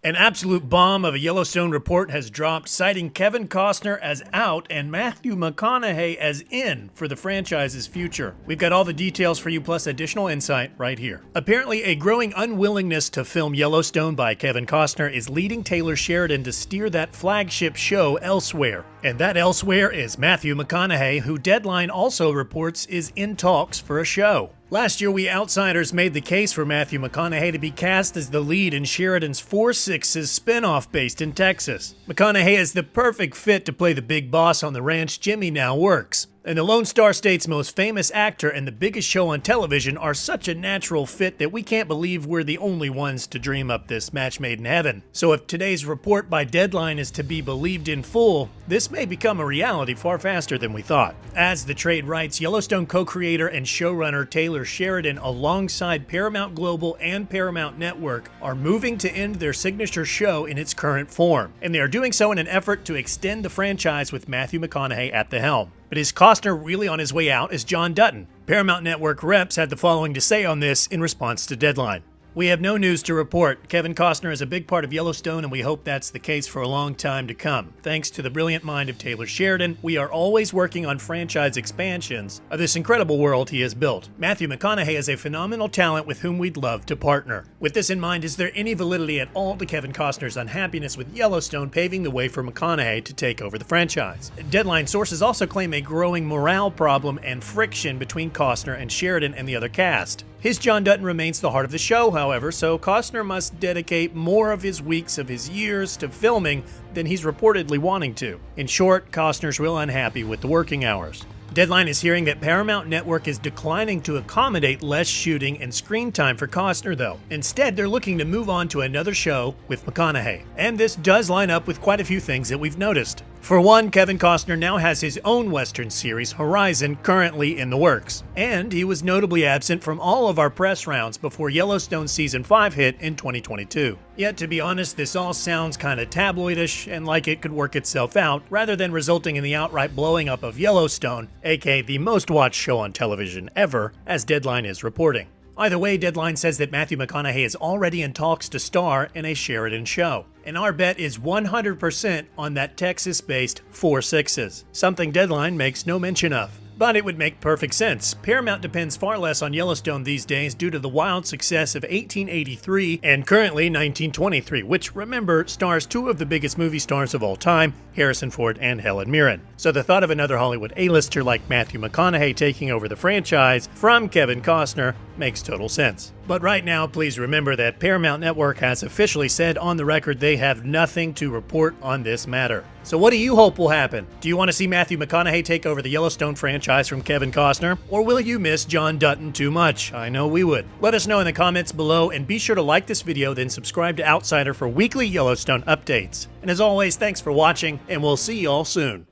An absolute bomb of a Yellowstone report has dropped, citing Kevin Costner as out and Matthew McConaughey as in for the franchise's future. We've got all the details for you, plus additional insight right here. Apparently, a growing unwillingness to film Yellowstone by Kevin Costner is leading Taylor Sheridan to steer that flagship show elsewhere. And that elsewhere is Matthew McConaughey, who Deadline also reports is in talks for a show. Last year, we outsiders made the case for Matthew McConaughey to be cast as the lead in Sheridan's 4-6's spinoff based in Texas. McConaughey is the perfect fit to play the big boss on the ranch Jimmy now works. And the Lone Star State's most famous actor and the biggest show on television are such a natural fit that we can't believe we're the only ones to dream up this match made in heaven. So if today's report by Deadline is to be believed in full, this may become a reality far faster than we thought. As the trade writes, Yellowstone co-creator and showrunner Taylor Sheridan, alongside Paramount Global and Paramount Network, are moving to end their signature show in its current form. And they are doing so in an effort to extend the franchise with Matthew McConaughey at the helm. But is Costner really on his way out as John Dutton? Paramount Network reps had the following to say on this in response to Deadline. We have no news to report. Kevin Costner is a big part of Yellowstone, and we hope that's the case for a long time to come. Thanks to the brilliant mind of Taylor Sheridan, we are always working on franchise expansions of this incredible world he has built. Matthew McConaughey is a phenomenal talent with whom we'd love to partner. With this in mind, is there any validity at all to Kevin Costner's unhappiness with Yellowstone paving the way for McConaughey to take over the franchise? Deadline sources also claim a growing morale problem and friction between Costner and Sheridan and the other cast. His John Dutton remains the heart of the show, however, so Costner must dedicate more of his weeks of his years to filming than he's reportedly wanting to. In short, Costner's real unhappy with the working hours. Deadline is hearing that Paramount Network is declining to accommodate less shooting and screen time for Costner, though. Instead, they're looking to move on to another show with McConaughey. And this does line up with quite a few things that we've noticed. For one, Kevin Costner now has his own Western series, Horizon, currently in the works. And he was notably absent from all of our press rounds before Yellowstone Season 5 hit in 2022. Yet, to be honest, this all sounds kinda tabloidish and like it could work itself out, rather than resulting in the outright blowing up of Yellowstone, aka the most watched show on television ever, as Deadline is reporting. Either way, Deadline says that Matthew McConaughey is already in talks to star in a Sheridan show. And our bet is 100% on that Texas-based 4-6s, something Deadline makes no mention of. But it would make perfect sense. Paramount depends far less on Yellowstone these days due to the wild success of 1883 and currently 1923, which, remember, stars two of the biggest movie stars of all time, Harrison Ford and Helen Mirren. So the thought of another Hollywood A-lister like Matthew McConaughey taking over the franchise from Kevin Costner makes total sense. But right now, please remember that Paramount Network has officially said on the record they have nothing to report on this matter. So what do you hope will happen? Do you want to see Matthew McConaughey take over the Yellowstone franchise from Kevin Costner? Or will you miss John Dutton too much? I know we would. Let us know in the comments below, and be sure to like this video, then subscribe to Outsider for weekly Yellowstone updates. And as always, thanks for watching, and we'll see y'all soon.